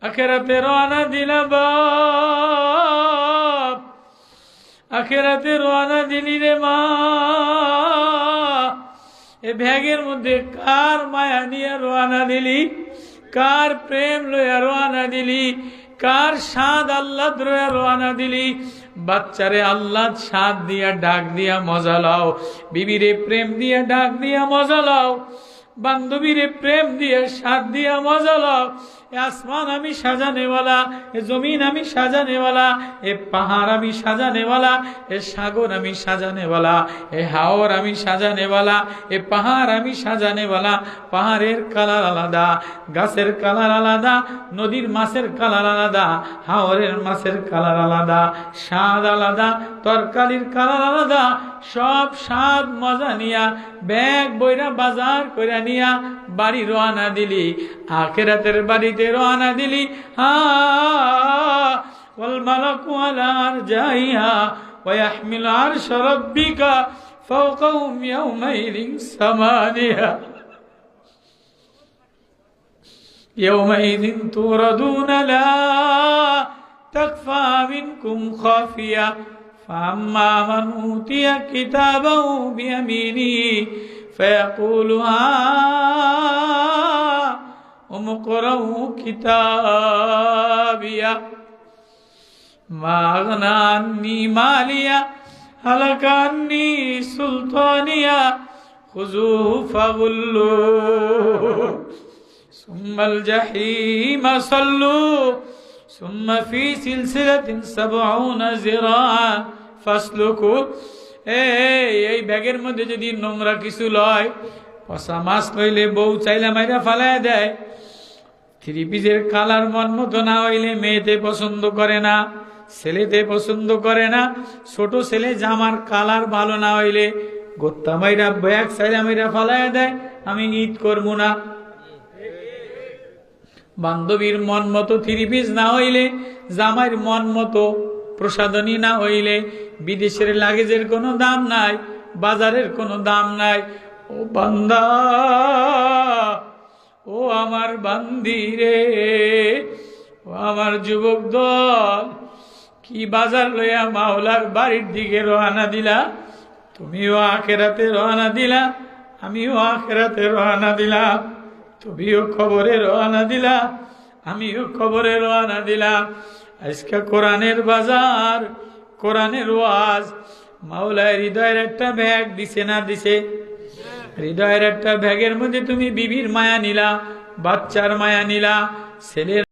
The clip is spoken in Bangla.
আখেরাতে রওনা দিলা বাপ, আখেরাতে রওনা দিলি রে মা। এ ব্যাগের মধ্যে কার মায়া নিয়ে রওনা দিলি, কার প্রেম লইয়া রওনা দিলি, কার স্বাদ আল্লাহ লইয়া রওনা দিলি। বাচ্চারে আল্লাহ স্বাদ দিয়া ডাক দিয়া মজা লাও, বিবিরে প্রেম দিয়া ডাক দিয়া মজা লাও, বান্ধবীরে প্রেম দিয়ে স্বাদ দিয়া মজা লাও। এ আসমান আমি সাজানেওয়ালা, এ জমিন আমি সাজানেওয়ালা, এ পাহাড় আমি সাজানেওয়ালা, এ সাগর আমি সাজানেওয়ালা, এ হাওর আমি সাজানেওয়ালা, এ পাহাড় আমি সাজানেওয়ালা। পাহাড়ের কালার আলাদা, গাছের কালার আলাদা, নদীর মাছের কালার আলাদা, হাওরের মাছের কালার আলাদা, স্বাদ আলাদা, তরকারির কালার আলাদা। সব স্বাদ মজা নিয়া ব্যাগ বইরা বাজার কইরা নিয়া বাড়ি রওনা দিলি, আখিরাতের বাড়িতে রওনা দিলি। ওয়াল মালাকু আলা আরজাইহা ওয়া ইয়াহমিলু আরশা রাব্বিকা ফাওকাহুম ইয়াওমাইযিন সামানিয়া। ইয়াওমাইযিন তুরাদুনা লা তাখফা মিনকুম খাফিয়া فأما من أوتي كتابه بيمينه فيقول هاؤم اقرءوا كتابيه ما أغنى عني ماليه هلك عني سلطانيه خذوه فغلوه ثم الجحيم صلوه ثم في سلسلة 70 ذراعا فاسلكوه। এই ব্যাগের মধ্যে যদি নোংরা কিছু লয়, পচা মাছ লইলে বউ চাইলে মাইরা ফালায় দেয়। থ্রি পিসের কালার মন মতো না হইলে মেয়েতে পছন্দ করে না, ছেলেতে পছন্দ করে না। ছোট ছেলে জামার কালার ভালো না হইলে গোত্তা মাইরা ব্যাগ চাইলে মাইরা ফালায় দেয়, আমি ঈদ করবো না। বান্ধবীর মন মতো থ্রি পিস না হইলে, জামাইয়ের মন মতো প্রসাধনী না হইলে, বিদেশের লাগেজের কোনো দাম নাই, বাজারের কোনো দাম নাই। ও বান্দা, ও আমার বান্দি রে, ও আমার যুবক দল, কি বাজার লইয়া মাওলার বাড়ির দিকে রওনা দিলা? তুমিও আখেরাতে রওনা দিলা, আমিও আখেরাতে রওনা দিলাম। তুমিও খবরে রওনা দিলা, আমিও খবরে রওনা দিলাম। আজকে কোরআনের বাজার, কোরআনের ওয়াজ। মাওলায় হৃদয়ের একটা ব্যাগ দিছে না দিছে? হৃদয়ের একটা ব্যাগের মধ্যে তুমি বিবির মায়া নিলা, বাচ্চার মায়া নিলা, ছেলের